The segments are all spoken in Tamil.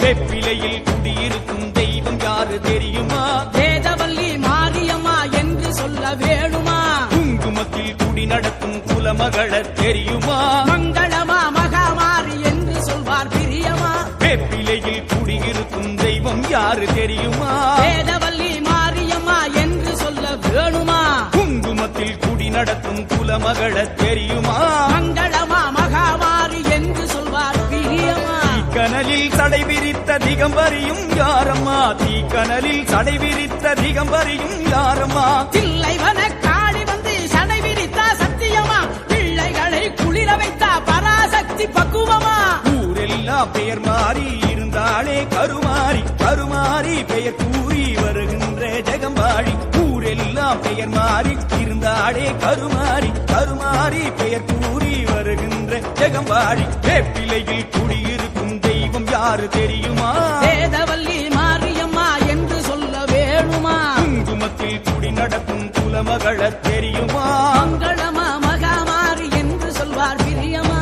வேப்பிலையில் குடியிருக்கும் தெய்வம் யாரு தெரியுமா? வேதவல்லி மாரியம்மா என்று சொல்ல வேணுமா? குங்குமத்தில் குடி நடக்கும் குலமகள தெரியுமா? மங்களமா மகாமாரி என்று சொல்வார் பிரியமா? வேப்பிலையில் குடியிருக்கும் தெய்வம் யாரு தெரியுமா? வேதவல்லி மாரியம்மா என்று சொல்ல வேணுமா? குங்குமத்தில் குடி நடக்கும் குலமகள தெரியுமா? மங்களமா மகாமாரி என்று சொல்வார் பிரியமா? தீக்கனலில் சடை விரித்த திகம்பரியும் யாரம்மா? தீக்கனலில் சடை விரித்த திகம்பரியும் யாரம்மா? தில்லைவன காளி வந்து சடை விரித்தா சத்தியமா? பிள்ளைகளை குளிர வைத்தா பராசக்தி பக்குவமா? ஊரெல்லாம் பெயர் மாறி இருந்தாளே கருமாரி, கருமாரி பெயர் கூறி வருகின்ற ஜெகம்பாழி. ஊரெல்லாம் பெயர் மாறி இருந்தாளே கருமாரி, கருமாரி பெயர் கூறி வருகின்ற ஜெகம்பாழி. வேப்பிலையில் குடியிருக்கும் தெய்வம் யாரு தெரியுமா? வேதவல்லி மாரியம்மா என்று சொல்ல வேணுமா? குங்குமத்தில் குடி நடக்கும் குலமகள தெரியுமா? மங்களமா மகாமாரி என்று சொல்வார் பிரியமா?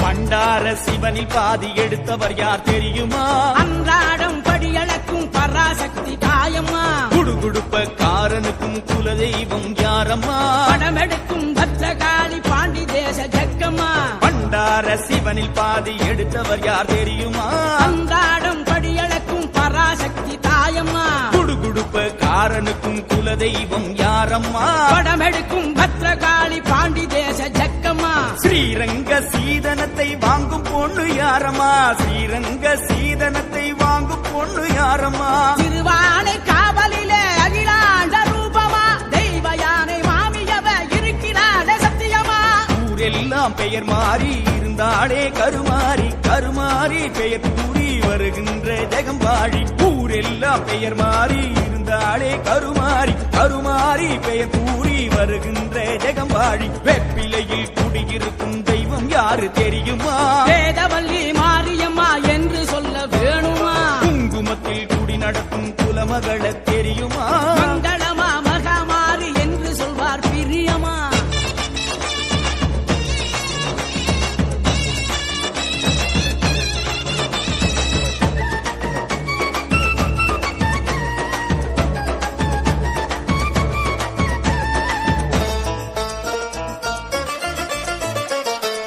பண்டார சிவனில் பாதி எடுத்தவர் யார் தெரியுமா? அன்றாடம் படியளக்கும் பராசக்தி தாயம்மா. குடுகுடுப்ப காரனுக்கும் குலதெய்வம் யாரம்மா? படமெடுக்கும் பத்ரகாளி பாண்டி தேச ஜக்கம்மா. பண்டார சிவனில் பாதி எடுத்தவர் யார் தெரியுமா? அன்றாடம் படியளக்கும் பராசக்தி தாயம்மா. குடுகுடுப்ப காரனுக்கும் குலதெய்வம் யாரம்மா? படமெடுக்கும் பத்ரகாளி பாண்டி தேச ஜக்கம்மா. ஸ்ரீரங்க சீதனத்தை வாங்கும் பொண்ணு யாரம்மா? ஸ்ரீரங்க சீதனத்தை வாங்கும் பொண்ணு யாரம்மா? திருவானை காவலிலே அகிலாண்ட ரூபமா? தெய்வ யானை மாமியவ இருக்கிறாளே சத்தியமா? ஊரெல்லாம் பெயர் மாறி இருந்தாளே கருமாரி, கருமாரி பெயர் கூறி வருகின்ற ஜெகம்பாழி. ஊரெல்லாம் பெயர் மாறி இருந்தாளே கருமாரி, கருமாரி பெயர் கூறி வருகின்ற ஜெகம்பாழி. வெப்பிலையில் குடியிருக்கும் தெய்வம் யாரு தெரியுமா? வேதவல்லி மாரியம்மா என்று சொல்ல வேணுமா? குங்குமத்தில் குடி நடக்கும் குலமகள தெரியுமா? மங்களமா மகாமாரி என்று சொல்வார் பிரியமா?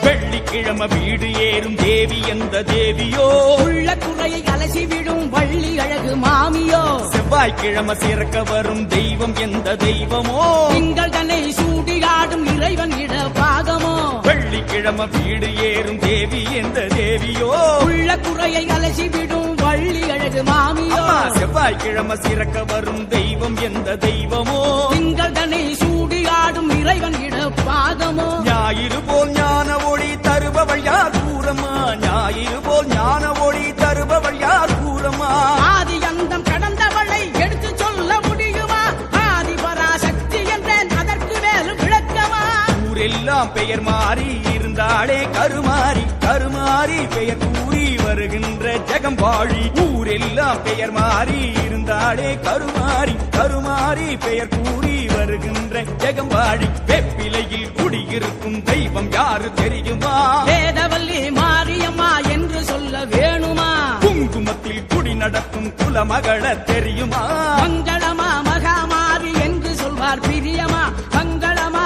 வெள்ளிக்கிழமை வீடு ஏறும் தேவி எந்த தேவியோ? உள்ள குறையை அலசிவிடும் வள்ளி அழகு மாமியோ? செவ்வாய்க்கிழமை சிறக்க வரும் தெய்வம் எந்த தெய்வமோ? திங்கள் தன்னை சூடியாடும் இறைவன் இட பாகமோ? வெள்ளிக்கிழமை வீடு ஏறும் தேவி எந்த தேவியோ? உள்ள குறையை அலசிவிடும் வள்ளி அழகு மாமியோ? செவ்வாய்க்கிழமை சிறக்க வரும் தெய்வம் எந்த தெய்வமோ? திங்கள் தன்னை சூடியாடும் இறைவன் இட பாகமோ? ஞாயிறு போல் ஞான ஒளி தருபவள் யார் கூறம்மா? ஞாயிறு போல் ஞான ஒளி தருபவள் யார் கூறம்மா? ஆதி அந்தம் கடந்தவளை எடுத்து சொல்ல முடியுமா? ஆதி பராசக்தி என்றேன் அதற்கு மேலும் விளக்கமா? ஊரெல்லாம் பெயர் மாறி இருந்தாளே கருமாரி, கருமாரி பெயர் கூறி வருகின்ற ஜெகம்பாழி. ஊரெல்லாம் பெயர் மாறி இருந்தாளே கருமாரி, கருமாரி பெயர் கூறி வருகின்ற ஜெகம்பாழி. வெப்பிலையில் குடியிருக்கும் தெய்வம் யாரு தெரியுமா? வேதவல்லி மாரியம்மா என்று சொல்ல வேணுமா? குங்குமத்தில் குடி நடக்கும் குலமகள தெரியுமா? மங்களமா மகாமாரி என்று சொல்வார் பிரியமா? மங்களமா